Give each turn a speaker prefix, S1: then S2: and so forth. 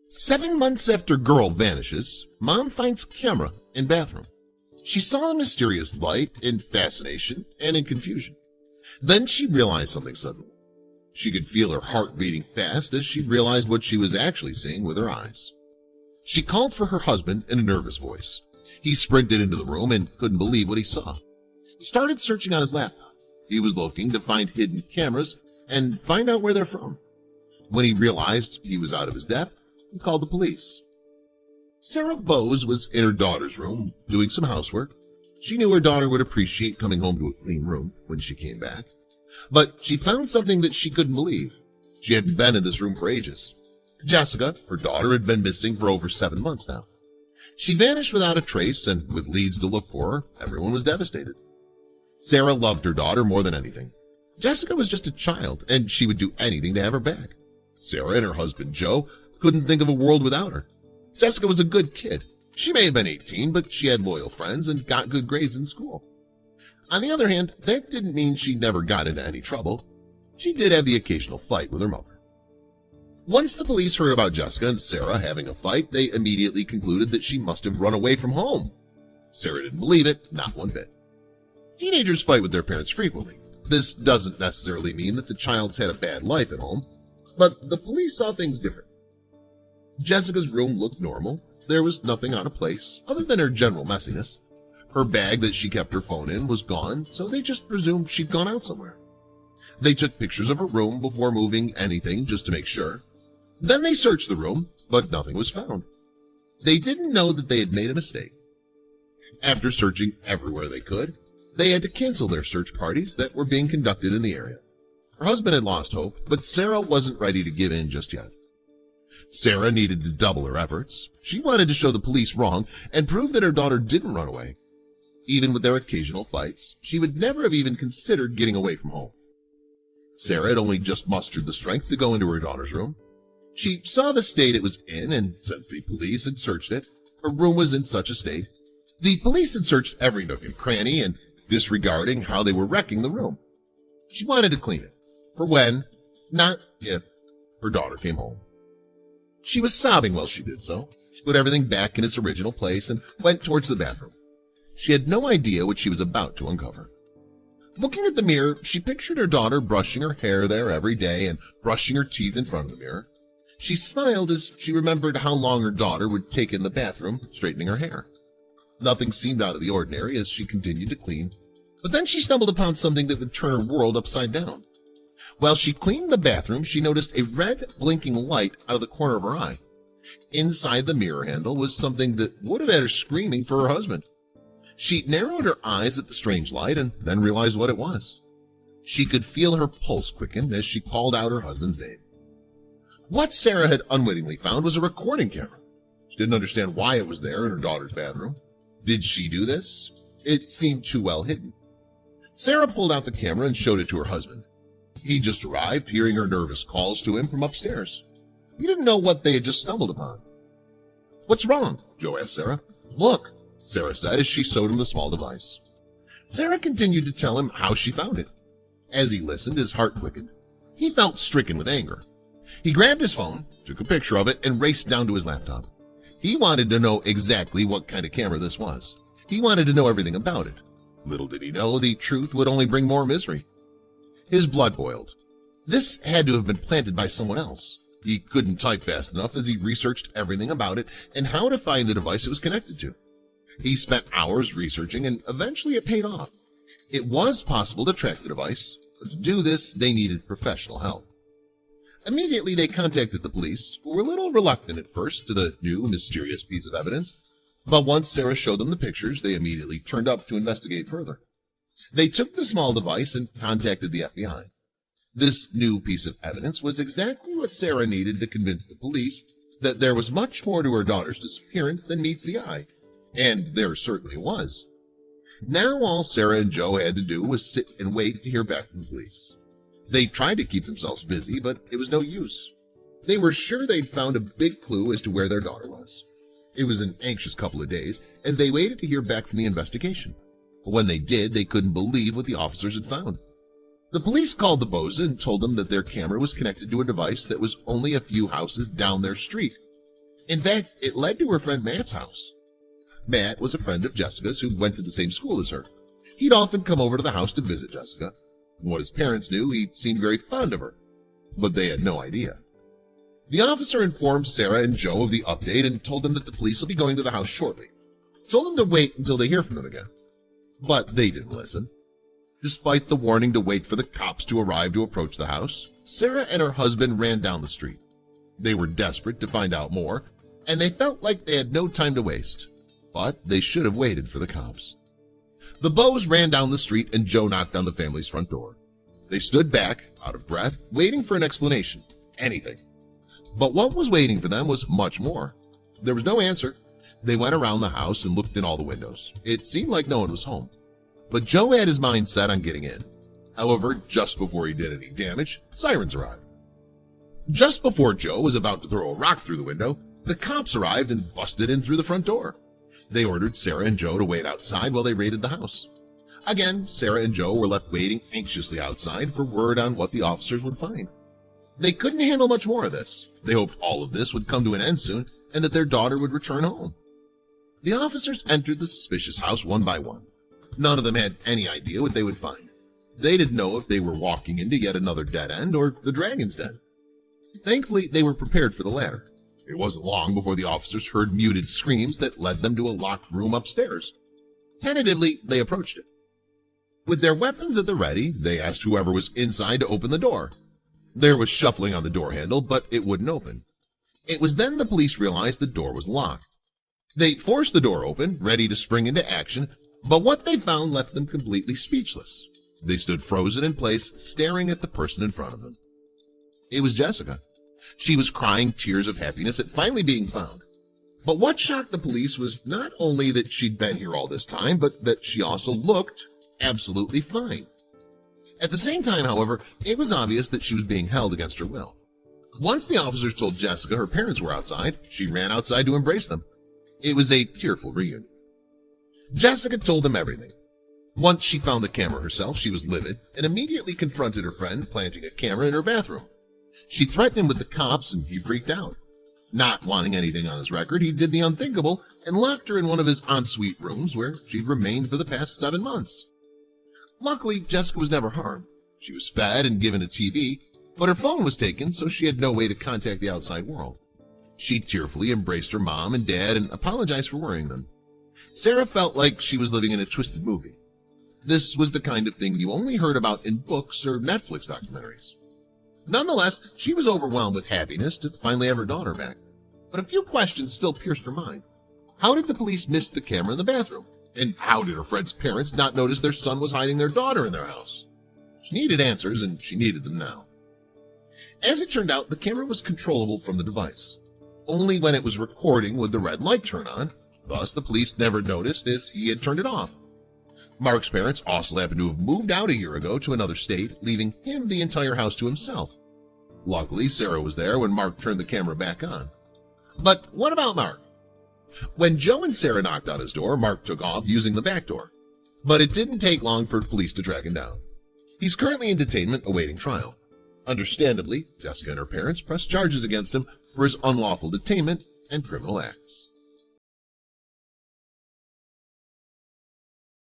S1: 7 months after girl vanishes, mom finds camera in bathroom. She saw a mysterious light in fascination and in confusion. Then she realized something suddenly. She could feel her heart beating fast as she realized what she was actually seeing with her eyes. She called for her husband in a nervous voice. He sprinted into the room and couldn't believe what he saw. He started searching on his laptop. He was looking to find hidden cameras and find out where they're from. When he realized he was out of his depth, he called the police. Sarah Boes was in her daughter's room doing some housework. She knew her daughter would appreciate coming home to a clean room when she came back. But she found something that she couldn't believe. She hadn't been in this room for ages. Jessica, her daughter, had been missing for over 7 months now. She vanished without a trace, and with leads to look for her, everyone was devastated. Sarah loved her daughter more than anything. Jessica was just a child, and she would do anything to have her back. Sarah and her husband, Joe, couldn't think of a world without her. Jessica was a good kid. She may have been 18, but she had loyal friends and got good grades in school. On the other hand, that didn't mean she never got into any trouble. She did have the occasional fight with her mother. Once the police heard about Jessica and Sarah having a fight, they immediately concluded that she must have run away from home. Sarah didn't believe it, not one bit. Teenagers fight with their parents frequently. This doesn't necessarily mean that the child's had a bad life at home, but the police saw things different. Jessica's room looked normal. There was nothing out of place other than her general messiness. Her bag that she kept her phone in was gone, so they just presumed she'd gone out somewhere. They took pictures of her room before moving anything just to make sure. Then they searched the room, but nothing was found. They didn't know that they had made a mistake. After searching everywhere they could, they had to cancel their search parties that were being conducted in the area. Her husband had lost hope, but Sarah wasn't ready to give in just yet. Sarah needed to double her efforts. She wanted to show the police wrong and prove that her daughter didn't run away. Even with their occasional fights, she would never have even considered getting away from home. Sarah had only just mustered the strength to go into her daughter's room. She saw the state it was in, and since the police had searched it, her room was in such a state. The police had searched every nook and cranny and disregarding how they were wrecking the room. She wanted to clean it, for when, not if, her daughter came home. She was sobbing while she did so. She put everything back in its original place and went towards the bathroom. She had no idea what she was about to uncover. Looking at the mirror, she pictured her daughter brushing her hair there every day and brushing her teeth in front of the mirror. She smiled as she remembered how long her daughter would take in the bathroom, straightening her hair. Nothing seemed out of the ordinary as she continued to clean, but then she stumbled upon something that would turn her world upside down. While she cleaned the bathroom, she noticed a red, blinking light out of the corner of her eye. Inside the mirror handle was something that would have had her screaming for her husband. She narrowed her eyes at the strange light and then realized what it was. She could feel her pulse quicken as she called out her husband's name. What Sarah had unwittingly found was a recording camera. She didn't understand why it was there in her daughter's bathroom. Did she do this? It seemed too well hidden. Sarah pulled out the camera and showed it to her husband. He just arrived, hearing her nervous calls to him from upstairs. He didn't know what they had just stumbled upon. "What's wrong?" Joe asked Sarah. "Look," Sarah said as she showed him the small device. Sarah continued to tell him how she found it. As he listened, his heart quickened. He felt stricken with anger. He grabbed his phone, took a picture of it, and raced down to his laptop. He wanted to know exactly what kind of camera this was. He wanted to know everything about it. Little did he know the truth would only bring more misery. His blood boiled. This had to have been planted by someone else. He couldn't type fast enough as he researched everything about it and how to find the device it was connected to. He spent hours researching, and eventually it paid off. It was possible to track the device, but to do this, they needed professional help. Immediately, they contacted the police, who were a little reluctant at first to the new, mysterious piece of evidence. But once Sarah showed them the pictures, they immediately turned up to investigate further. They took the small device and contacted the FBI. This new piece of evidence was exactly what Sarah needed to convince the police that there was much more to her daughter's disappearance than meets the eye. And there certainly was. Now all Sarah and Joe had to do was sit and wait to hear back from the police. They tried to keep themselves busy, but it was no use. They were sure they'd found a big clue as to where their daughter was. It was an anxious couple of days as they waited to hear back from the investigation. But when they did, they couldn't believe what the officers had found. The police called the Boes and told them that their camera was connected to a device that was only a few houses down their street. In fact, it led to her friend Matt's house. Matt was a friend of Jessica's who went to the same school as her. He'd often come over to the house to visit Jessica. From what his parents knew, he seemed very fond of her, but they had no idea. The officer informed Sarah and Joe of the update and told them that the police will be going to the house shortly. Told them to wait until they hear from them again. But they didn't listen. Despite the warning to wait for the cops to arrive to approach the house, Sarah and her husband ran down the street. They were desperate to find out more, and they felt like they had no time to waste. But they should have waited for the cops. The Boes ran down the street and Joe knocked on the family's front door. They stood back, out of breath, waiting for an explanation. Anything. But what was waiting for them was much more. There was no answer. They went around the house and looked in all the windows. It seemed like no one was home. But Joe had his mind set on getting in. However, just before he did any damage, sirens arrived. Just before Joe was about to throw a rock through the window, the cops arrived and busted in through the front door. They ordered Sarah and Joe to wait outside while they raided the house. Again, Sarah and Joe were left waiting anxiously outside for word on what the officers would find. They couldn't handle much more of this. They hoped all of this would come to an end soon and that their daughter would return home. The officers entered the suspicious house one by one. None of them had any idea what they would find. They didn't know if they were walking into yet another dead end or the dragon's den. Thankfully, they were prepared for the latter. It wasn't long before the officers heard muted screams that led them to a locked room upstairs. Tentatively, they approached it. With their weapons at the ready, they asked whoever was inside to open the door. There was shuffling on the door handle, but it wouldn't open. It was then the police realized the door was locked. They forced the door open, ready to spring into action, but what they found left them completely speechless. They stood frozen in place, staring at the person in front of them. It was Jessica. She was crying tears of happiness at finally being found. But what shocked the police was not only that she'd been here all this time, but that she also looked absolutely fine. At the same time, however, it was obvious that she was being held against her will. Once the officers told Jessica her parents were outside, she ran outside to embrace them. It was a tearful reunion. Jessica told them everything. Once she found the camera herself, she was livid and immediately confronted her friend planting a camera in her bathroom. She threatened him with the cops and he freaked out. Not wanting anything on his record, he did the unthinkable and locked her in one of his ensuite rooms where she'd remained for the past 7 months. Luckily, Jessica was never harmed. She was fed and given a TV, but her phone was taken, so she had no way to contact the outside world. She tearfully embraced her mom and dad and apologized for worrying them. Sarah felt like she was living in a twisted movie. This was the kind of thing you only heard about in books or Netflix documentaries. Nonetheless, she was overwhelmed with happiness to finally have her daughter back. But a few questions still pierced her mind. How did the police miss the camera in the bathroom? And how did her friend's parents not notice their son was hiding their daughter in their house? She needed answers, and she needed them now. As it turned out, the camera was controllable from the device. Only when it was recording would the red light turn on. Thus, the police never noticed as he had turned it off. Mark's parents also happened to have moved out a year ago to another state, leaving him the entire house to himself. Luckily, Sarah was there when Mark turned the camera back on. But what about Mark? When Joe and Sarah knocked on his door, Mark took off using the back door. But it didn't take long for police to track him down. He's currently in detainment awaiting trial. Understandably, Jessica and her parents pressed charges against him for his unlawful detainment and criminal acts.